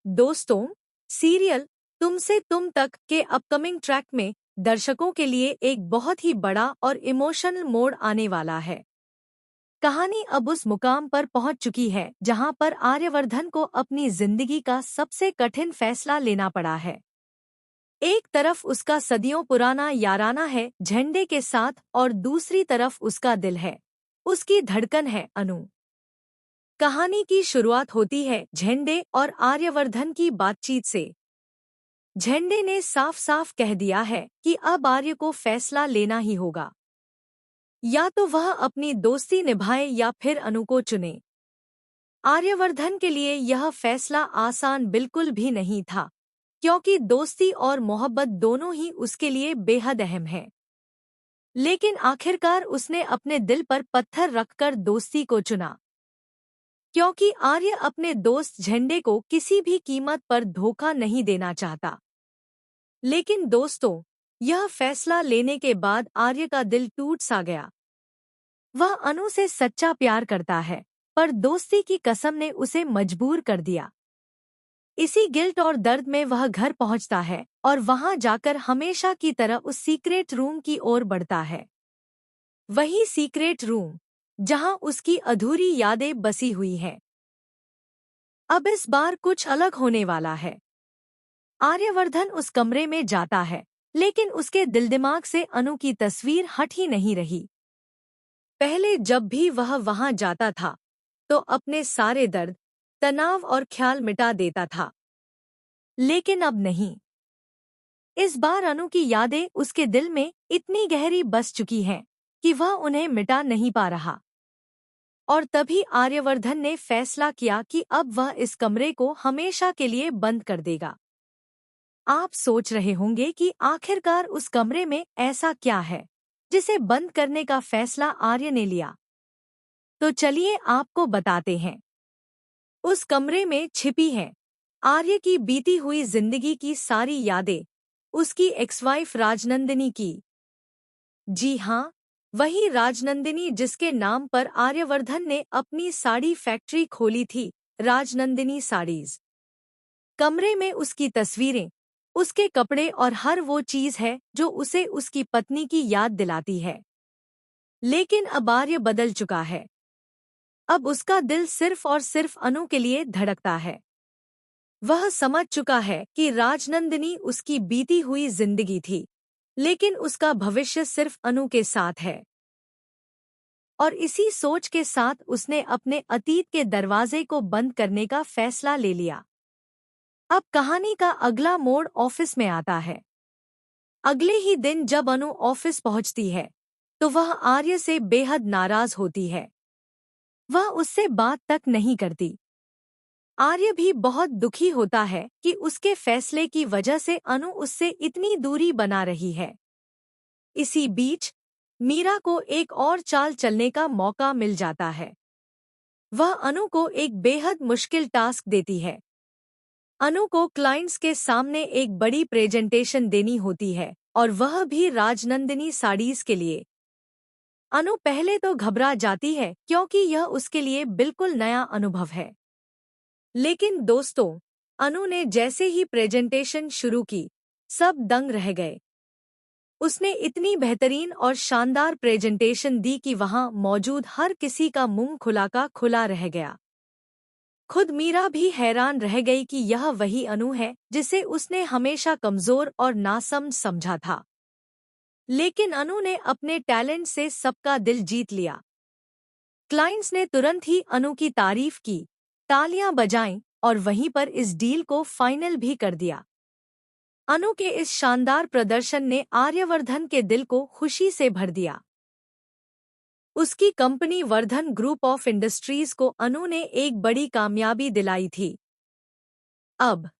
दोस्तों, सीरियल तुमसे तुम तक के अपकमिंग ट्रैक में दर्शकों के लिए एक बहुत ही बड़ा और इमोशनल मोड़ आने वाला है। कहानी अब उस मुकाम पर पहुंच चुकी है जहां पर आर्यवर्धन को अपनी जिंदगी का सबसे कठिन फैसला लेना पड़ा है। एक तरफ उसका सदियों पुराना याराना है झंडे के साथ और दूसरी तरफ उसका दिल है, उसकी धड़कन है अनु। कहानी की शुरुआत होती है झंडे और आर्यवर्धन की बातचीत से। झंडे ने साफ साफ कह दिया है कि अब आर्य को फैसला लेना ही होगा, या तो वह अपनी दोस्ती निभाए या फिर अनु को चुने। आर्यवर्धन के लिए यह फैसला आसान बिल्कुल भी नहीं था, क्योंकि दोस्ती और मोहब्बत दोनों ही उसके लिए बेहद अहम है। लेकिन आखिरकार उसने अपने दिल पर पत्थर रखकर दोस्ती को चुना, क्योंकि आर्य अपने दोस्त झंडे को किसी भी कीमत पर धोखा नहीं देना चाहता। लेकिन दोस्तों, यह फैसला लेने के बाद आर्य का दिल टूट सा गया। वह अनु से सच्चा प्यार करता है, पर दोस्ती की कसम ने उसे मजबूर कर दिया। इसी गिल्ट और दर्द में वह घर पहुंचता है और वहां जाकर हमेशा की तरह उस सीक्रेट रूम की ओर बढ़ता है। वही सीक्रेट रूम जहां उसकी अधूरी यादें बसी हुई हैं। अब इस बार कुछ अलग होने वाला है। आर्यवर्धन उस कमरे में जाता है, लेकिन उसके दिल दिमाग से अनु की तस्वीर हट ही नहीं रही। पहले जब भी वह वहां जाता था, तो अपने सारे दर्द, तनाव और ख्याल मिटा देता था। लेकिन अब नहीं। इस बार अनु की यादें उसके दिल में इतनी गहरी बस चुकी हैं कि वह उन्हें मिटा नहीं पा रहा। और तभी आर्यवर्धन ने फैसला किया कि अब वह इस कमरे को हमेशा के लिए बंद कर देगा। आप सोच रहे होंगे कि आखिरकार उस कमरे में ऐसा क्या है जिसे बंद करने का फैसला आर्य ने लिया। तो चलिए आपको बताते हैं। उस कमरे में छिपी हैं आर्य की बीती हुई जिंदगी की सारी यादें, उसकी एक्स-वाइफ राजनंदिनी की। जी हाँ, वही राजनंदिनी जिसके नाम पर आर्यवर्धन ने अपनी साड़ी फैक्ट्री खोली थी, राजनंदिनी साड़ीज। कमरे में उसकी तस्वीरें, उसके कपड़े और हर वो चीज है जो उसे उसकी पत्नी की याद दिलाती है। लेकिन अब आर्य बदल चुका है। अब उसका दिल सिर्फ और सिर्फ अनु के लिए धड़कता है। वह समझ चुका है कि राजनंदिनी उसकी बीती हुई जिंदगी थी, लेकिन उसका भविष्य सिर्फ अनु के साथ है। और इसी सोच के साथ उसने अपने अतीत के दरवाजे को बंद करने का फैसला ले लिया। अब कहानी का अगला मोड़ ऑफिस में आता है। अगले ही दिन जब अनु ऑफिस पहुंचती है, तो वह आर्य से बेहद नाराज होती है। वह उससे बात तक नहीं करती। आर्य भी बहुत दुखी होता है कि उसके फैसले की वजह से अनु उससे इतनी दूरी बना रही है। इसी बीच मीरा को एक और चाल चलने का मौका मिल जाता है। वह अनु को एक बेहद मुश्किल टास्क देती है। अनु को क्लाइंट्स के सामने एक बड़ी प्रेजेंटेशन देनी होती है, और वह भी राजनंदिनी साड़ीज के लिए। अनु पहले तो घबरा जाती है, क्योंकि यह उसके लिए बिल्कुल नया अनुभव है। लेकिन दोस्तों, अनु ने जैसे ही प्रेजेंटेशन शुरू की, सब दंग रह गए। उसने इतनी बेहतरीन और शानदार प्रेजेंटेशन दी कि वहां मौजूद हर किसी का मुंह खुला का खुला रह गया। खुद मीरा भी हैरान रह गई कि यह वही अनु है जिसे उसने हमेशा कमजोर और नासमझ समझा था। लेकिन अनु ने अपने टैलेंट से सबका दिल जीत लिया। क्लाइंट्स ने तुरंत ही अनु की तारीफ की, तालियां बजाईं और वहीं पर इस डील को फाइनल भी कर दिया। अनु के इस शानदार प्रदर्शन ने आर्यवर्धन के दिल को खुशी से भर दिया। उसकी company Vardhan group of industries को अनु ने एक बड़ी कामयाबी दिलाई थी। अब